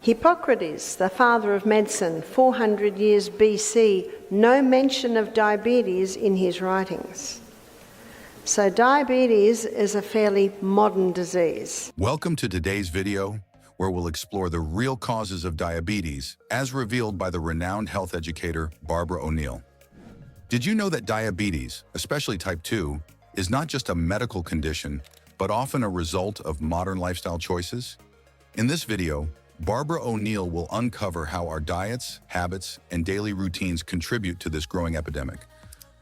Hippocrates, the father of medicine, 400 years BC, no mention of diabetes in his writings. So diabetes is a fairly modern disease. Welcome to today's video, where we'll explore the real causes of diabetes, as revealed by the renowned health educator Barbara O'Neill. Did you know that diabetes, especially type 2, is not just a medical condition, but often a result of modern lifestyle choices? In this video, Barbara O'Neill will uncover how our diets, habits, and daily routines contribute to this growing epidemic.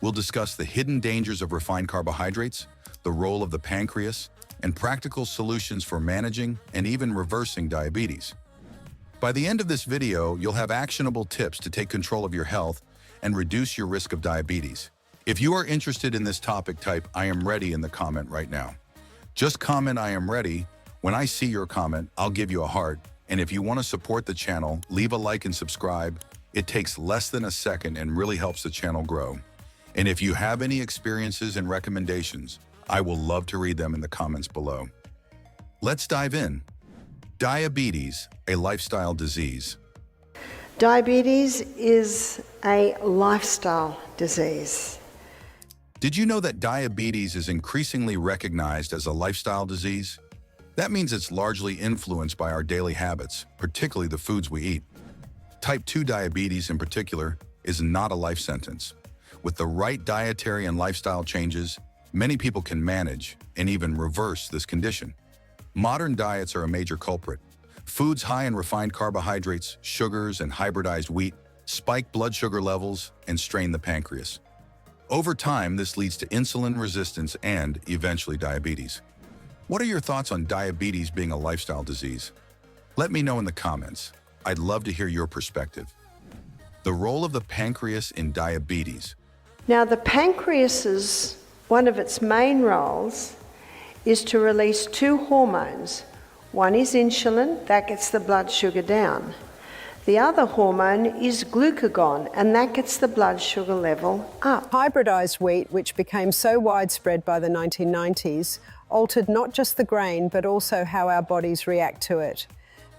We'll discuss the hidden dangers of refined carbohydrates, the role of the pancreas, and practical solutions for managing and even reversing diabetes. By the end of this video, you'll have actionable tips to take control of your health and reduce your risk of diabetes. If you are interested in this topic, type "I am ready" in the comment right now. Just comment "I am ready." When I see your comment, I'll give you a heart. And if you want to support the channel, leave a like and subscribe. It takes less than a second and really helps the channel grow. And if you have any experiences and recommendations, I will love to read them in the comments below. Let's dive in. Diabetes, a lifestyle disease. Diabetes is a lifestyle disease. Did you know that diabetes is increasingly recognized as a lifestyle disease? That means it's largely influenced by our daily habits, particularly the foods we eat. Type 2 diabetes in particular is not a life sentence. With the right dietary and lifestyle changes, many people can manage and even reverse this condition. Modern diets are a major culprit. Foods high in refined carbohydrates, sugars, and hybridized wheat spike blood sugar levels and strain the pancreas. Over time, this leads to insulin resistance and, eventually, diabetes. What are your thoughts on diabetes being a lifestyle disease? Let me know in the comments. I'd love to hear your perspective. The role of the pancreas in diabetes. Now, the pancreas, one of its main roles is to release two hormones. One is insulin, that gets the blood sugar down. The other hormone is glucagon, and that gets the blood sugar level up. Hybridized wheat, which became so widespread by the 1990s, altered not just the grain, but also how our bodies react to it.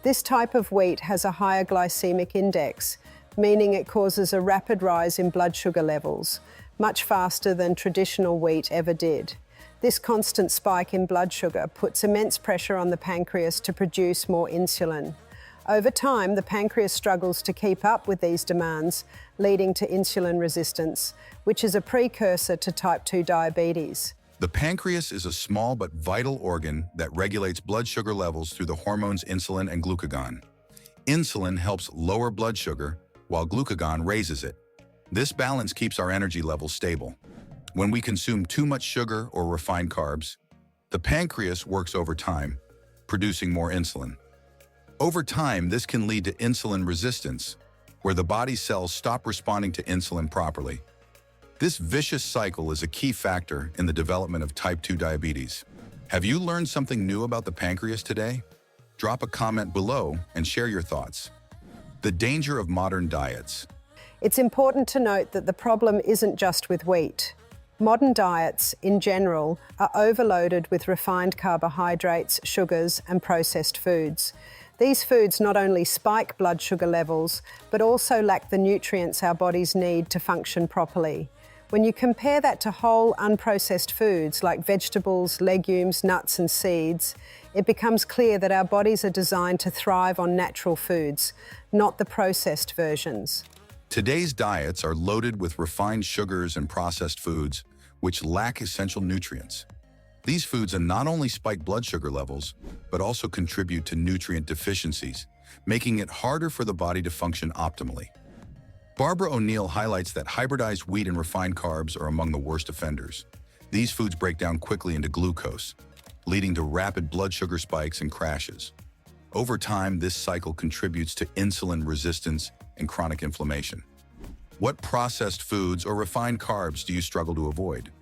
This type of wheat has a higher glycemic index, meaning it causes a rapid rise in blood sugar levels, much faster than traditional wheat ever did. This constant spike in blood sugar puts immense pressure on the pancreas to produce more insulin. Over time, the pancreas struggles to keep up with these demands, leading to insulin resistance, which is a precursor to type 2 diabetes. The pancreas is a small but vital organ that regulates blood sugar levels through the hormones insulin and glucagon. Insulin helps lower blood sugar, while glucagon raises it. This balance keeps our energy levels stable. When we consume too much sugar or refined carbs, the pancreas works overtime, producing more insulin. Over time, this can lead to insulin resistance, where the body's cells stop responding to insulin properly. This vicious cycle is a key factor in the development of type 2 diabetes. Have you learned something new about the pancreas today? Drop a comment below and share your thoughts. The danger of modern diets. It's important to note that the problem isn't just with wheat. Modern diets, in general, are overloaded with refined carbohydrates, sugars, and processed foods. These foods not only spike blood sugar levels, but also lack the nutrients our bodies need to function properly. When you compare that to whole, unprocessed foods like vegetables, legumes, nuts, and seeds, it becomes clear that our bodies are designed to thrive on natural foods, not the processed versions. Today's diets are loaded with refined sugars and processed foods, which lack essential nutrients. These foods not only spike blood sugar levels, but also contribute to nutrient deficiencies, making it harder for the body to function optimally. Barbara O'Neill highlights that hybridized wheat and refined carbs are among the worst offenders. These foods break down quickly into glucose, leading to rapid blood sugar spikes and crashes. Over time, this cycle contributes to insulin resistance and chronic inflammation. What processed foods or refined carbs do you struggle to avoid?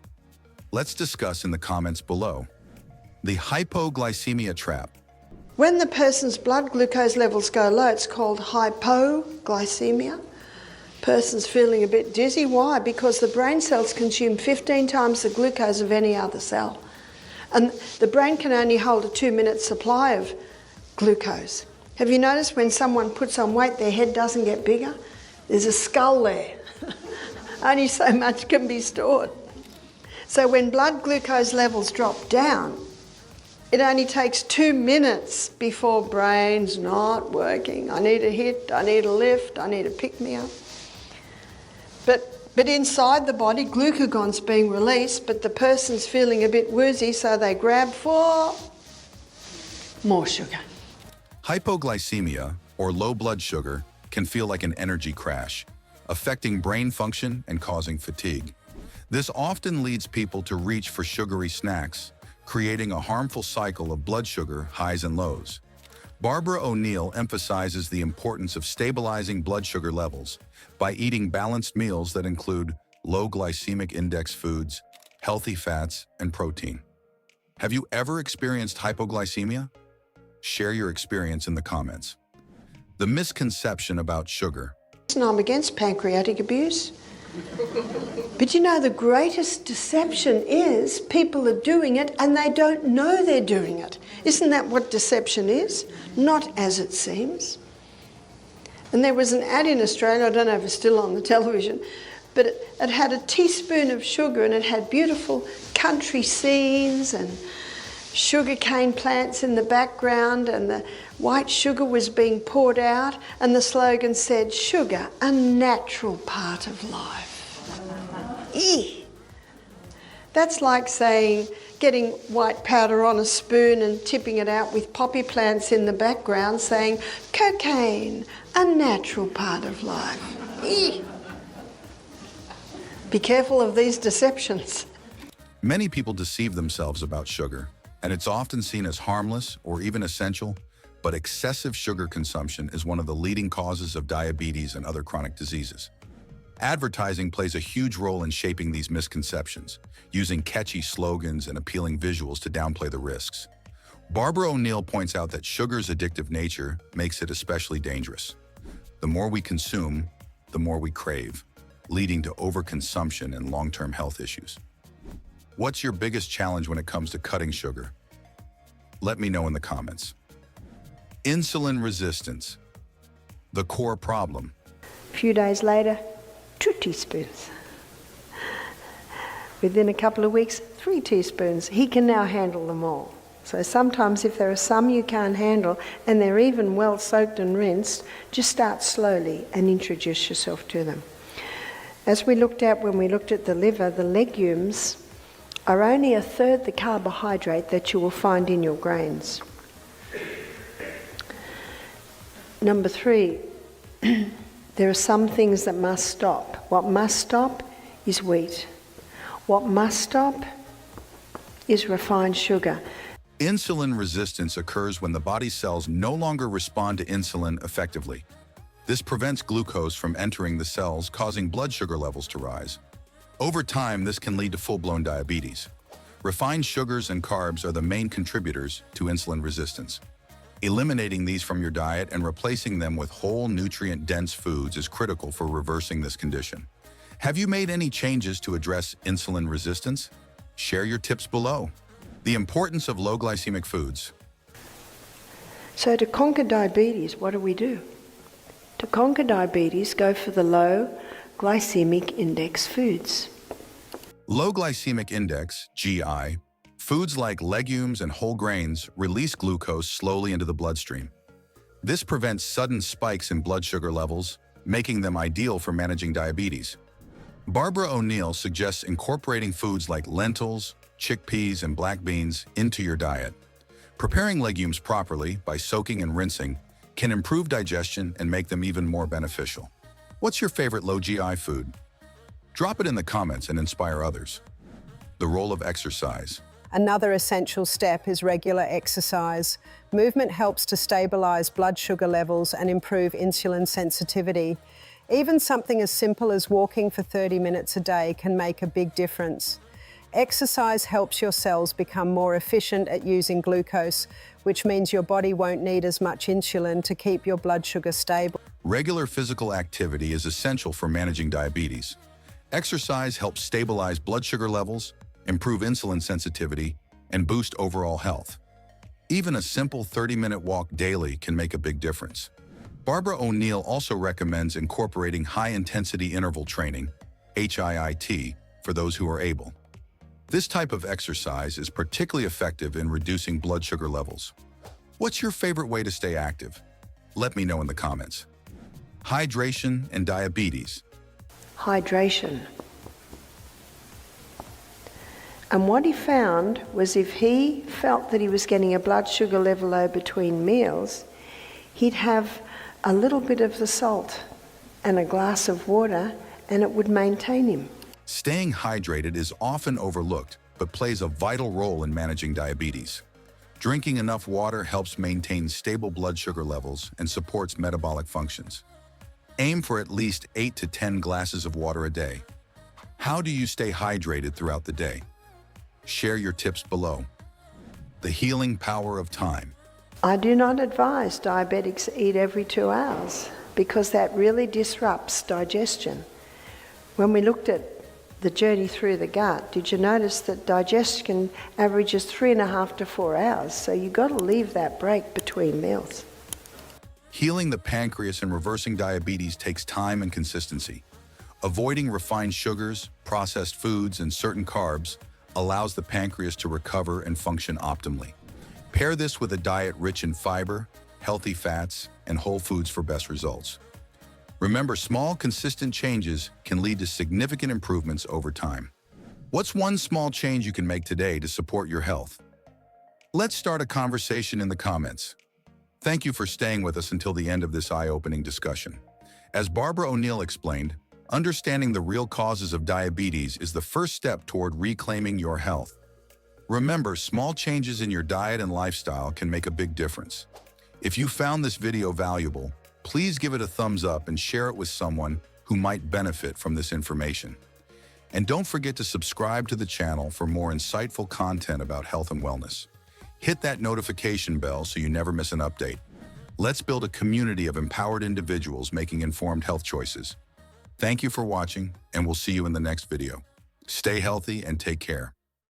Let's discuss in the comments below. The hypoglycemia trap. When the person's blood glucose levels go low, it's called hypoglycemia. Person's feeling a bit dizzy. Why? Because the brain cells consume 15 times the glucose of any other cell. And the brain can only hold a 2-minute supply of glucose. Have you noticed when someone puts on weight, their head doesn't get bigger? There's a skull there. Only so much can be stored. So when blood glucose levels drop down, it only takes 2 minutes before brain's not working. I need a hit, I need a lift, I need a pick-me-up. But inside the body, glucagon's being released, but the person's feeling a bit woozy, so they grab for more sugar. Hypoglycemia, or low blood sugar, can feel like an energy crash, affecting brain function and causing fatigue. This often leads people to reach for sugary snacks, creating a harmful cycle of blood sugar highs and lows. Barbara O'Neill emphasizes the importance of stabilizing blood sugar levels by eating balanced meals that include low glycemic index foods, healthy fats, and protein. Have you ever experienced hypoglycemia? Share your experience in the comments. The misconception about sugar. I'm against pancreatic abuse. But you know, the greatest deception is people are doing it and they don't know they're doing it. Isn't that what deception is? Not as it seems. And there was an ad in Australia, I don't know if it's still on the television, but it had a teaspoon of sugar and it had beautiful country scenes and sugarcane plants in the background, and the white sugar was being poured out, and the slogan said, "Sugar, a natural part of life." Eeh. That's like saying, getting white powder on a spoon and tipping it out with poppy plants in the background, saying, "Cocaine, a natural part of life." Eeh. Be careful of these deceptions. Many people deceive themselves about sugar, and it's often seen as harmless or even essential, but excessive sugar consumption is one of the leading causes of diabetes and other chronic diseases. Advertising plays a huge role in shaping these misconceptions, using catchy slogans and appealing visuals to downplay the risks. Barbara O'Neill points out that sugar's addictive nature makes it especially dangerous. The more we consume, the more we crave, leading to overconsumption and long-term health issues. What's your biggest challenge when it comes to cutting sugar? Let me know in the comments. Insulin resistance, the core problem. A few days later, 2 teaspoons. Within a couple of weeks, 3 teaspoons. He can now handle them all. So sometimes if there are some you can't handle and they're even well soaked and rinsed, just start slowly and introduce yourself to them. As we looked at when we looked at the liver, the legumes are only a third the carbohydrate that you will find in your grains. Number 3, there are some things that must stop. What must stop is wheat. What must stop is refined sugar. Insulin resistance occurs when the body's cells no longer respond to insulin effectively. This prevents glucose from entering the cells, causing blood sugar levels to rise. Over time, this can lead to full-blown diabetes. Refined sugars and carbs are the main contributors to insulin resistance. Eliminating these from your diet and replacing them with whole, nutrient-dense foods is critical for reversing this condition. Have you made any changes to address insulin resistance? Share your tips below. The importance of low glycemic foods. So to conquer diabetes, what do? To conquer diabetes, go for the low glycemic index foods. Low glycemic index, GI, foods like legumes and whole grains release glucose slowly into the bloodstream. This prevents sudden spikes in blood sugar levels, making them ideal for managing diabetes. Barbara O'Neill suggests incorporating foods like lentils, chickpeas, and black beans into your diet. Preparing legumes properly by soaking and rinsing can improve digestion and make them even more beneficial. What's your favorite low GI food? Drop it in the comments and inspire others. The role of exercise. Another essential step is regular exercise. Movement helps to stabilize blood sugar levels and improve insulin sensitivity. Even something as simple as walking for 30 minutes a day can make a big difference. Exercise helps your cells become more efficient at using glucose, which means your body won't need as much insulin to keep your blood sugar stable. Regular physical activity is essential for managing diabetes. Exercise helps stabilize blood sugar levels, improve insulin sensitivity, and boost overall health. Even a simple 30-minute walk daily can make a big difference. Barbara O'Neill also recommends incorporating high-intensity interval training, HIIT, for those who are able. This type of exercise is particularly effective in reducing blood sugar levels. What's your favorite way to stay active? Let me know in the comments. Hydration and diabetes. Hydration. And what he found was if he felt that he was getting a blood sugar level low between meals, he'd have a little bit of the salt and a glass of water, and it would maintain him. Staying hydrated is often overlooked, but plays a vital role in managing diabetes. Drinking enough water helps maintain stable blood sugar levels and supports metabolic functions. Aim for at least 8 to 10 glasses of water a day. How do you stay hydrated throughout the day? Share your tips below. The healing power of time. I do not advise diabetics eat every 2 hours because that really disrupts digestion. When we looked at the journey through the gut, did you notice that digestion averages 3.5 to 4 hours? So you've got to leave that break between meals. Healing the pancreas and reversing diabetes takes time and consistency. Avoiding refined sugars, processed foods, and certain carbs allows the pancreas to recover and function optimally. Pair this with a diet rich in fiber, healthy fats, and whole foods for best results. Remember, small, consistent changes can lead to significant improvements over time. What's one small change you can make today to support your health? Let's start a conversation in the comments. Thank you for staying with us until the end of this eye-opening discussion. As Barbara O'Neill explained, understanding the real causes of diabetes is the first step toward reclaiming your health. Remember, small changes in your diet and lifestyle can make a big difference. If you found this video valuable, please give it a thumbs up and share it with someone who might benefit from this information. And don't forget to subscribe to the channel for more insightful content about health and wellness. Hit that notification bell so you never miss an update. Let's build a community of empowered individuals making informed health choices. Thank you for watching, and we'll see you in the next video. Stay healthy and take care.